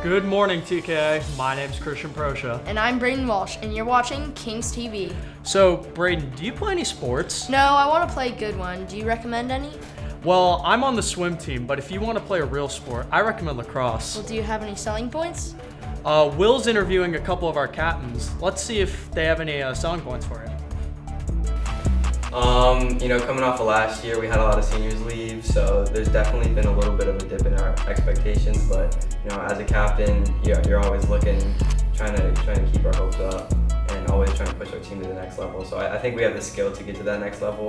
Good morning, TKA. My name's Christian Proscia. And I'm Braden Walsh, and you're watching Kings TV. So, Braden, do you play any sports? No, I want to play a good one. Do you recommend any? Well, I'm on the swim team, but if you want to play a real sport, I recommend lacrosse. Well, do you have any selling points? Will's interviewing a couple of our captains. Let's see if they have any selling points for you. Coming off of last year, we had a lot of seniors leave, so there's definitely been a little bit of a dip in our expectations. But as a captain, you're always trying to keep our hopes up, and always trying to push our team to the next level. So I think we have the skill to get to that next level.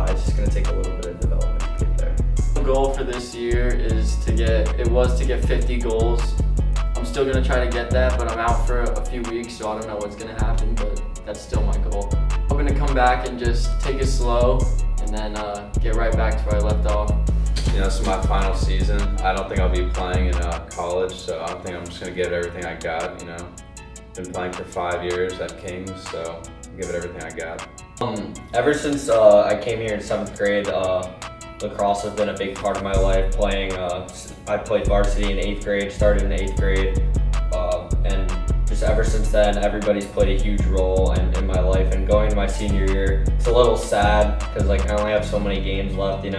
It's just going to take a little bit of development to get there. The goal for this year was to get 50 goals. I'm still going to try to get that, but I'm out for a few weeks, so I don't know what's going to happen, but that's still my goal. I'm going to come back and just take it slow and then get right back to where I left off. This is my final season. I don't think I'll be playing in college, so I think I'm just going to give it everything I got. Been playing for 5 years at Kings, so give it everything I got. Ever since I came here in 7th grade, lacrosse has been a big part of my life. I played varsity in 8th grade, started in 8th grade, and just ever since then, everybody's played a huge role in my life. And going to my senior year, it's a little sad because I only have so many games left. I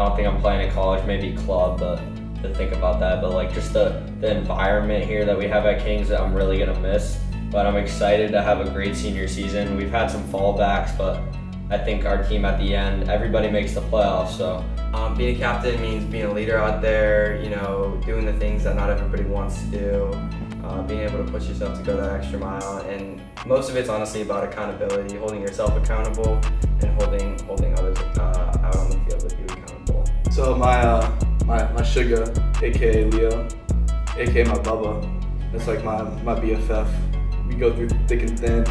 don't think I'm playing at college, maybe club, but to think about that. But just the environment here that we have at Kings, that I'm really gonna miss. But I'm excited to have a great senior season. We've had some fallbacks, but I think our team at the end, everybody makes the playoffs. So being a captain means being a leader out there. Doing the things that not everybody wants to do. Being able to push yourself to go that extra mile, and most of it's honestly about accountability, holding yourself accountable, and holding others out on the field with you accountable. So my sugar, aka Leo, aka my Bubba, that's like my BFF. We go through thick and thin.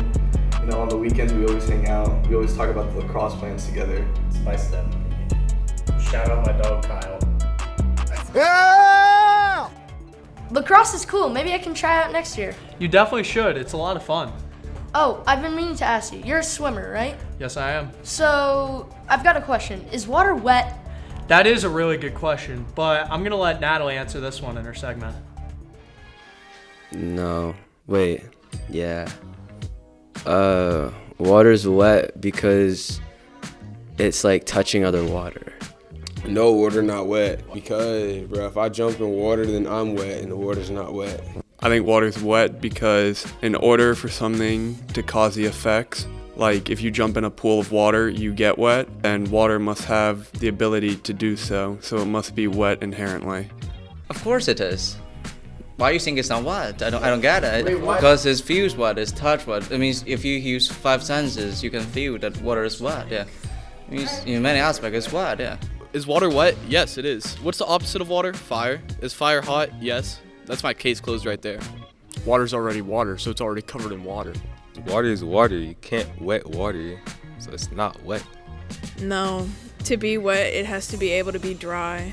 On the weekends we always hang out. We always talk about the lacrosse plans together. Spice them. Shout out my dog, Kyle. Yeah! Lacrosse is cool. Maybe I can try out next year. You definitely should. It's a lot of fun. Oh, I've been meaning to ask you. You're a swimmer, right? Yes, I am. So, I've got a question. Is water wet? That is a really good question, but I'm going to let Natalie answer this one in her segment. No. Wait. Yeah. Water's wet because it's like touching other water. No, water not wet because, bro, if I jump in water, then I'm wet and the water's not wet. I think water's wet because in order for something to cause the effects, like if you jump in a pool of water, you get wet, and water must have the ability to do so it must be wet inherently. Of course it is. Why do you think it's not wet? I don't get it. Because it feels wet, it's touch wet. It means if you use 5 senses, you can feel that water is wet, yeah. It means in many aspects it's wet, yeah. Is water wet? Yes, it is. What's the opposite of water? Fire. Is fire hot? Yes. That's my case closed right there. Water's already water, so it's already covered in water. Water is water. You can't wet water, so it's not wet. No. To be wet, it has to be able to be dry.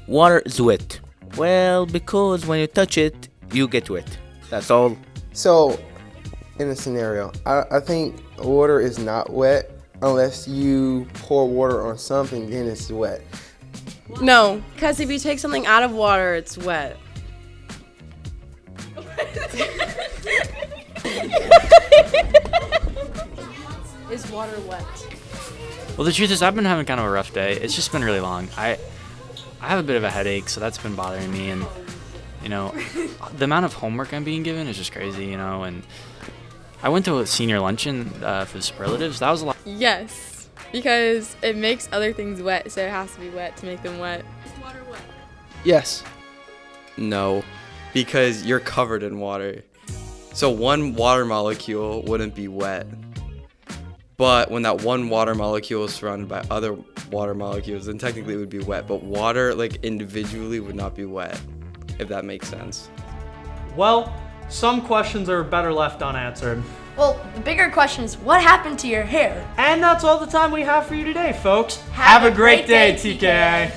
Water is wet. Well, because when you touch it, you get wet. That's all. So, in a scenario, I think water is not wet unless you pour water on something, then it's wet. No, because if you take something out of water, it's wet. Is water wet? Well, the truth is I've been having kind of a rough day. It's just been really long. I have a bit of a headache, so that's been bothering me, and the amount of homework I'm being given is just crazy, and I went to a senior luncheon for the superlatives. That was a lot. Yes, because it makes other things wet, so it has to be wet to make them wet. Is water wet? Yes. No, because you're covered in water. So one water molecule wouldn't be wet. But when that one water molecule is surrounded by other water molecules, then technically it would be wet. But water, individually, would not be wet, if that makes sense. Well, some questions are better left unanswered. Well, the bigger question is, what happened to your hair? And that's all the time we have for you today, folks. Have a great day, TKA.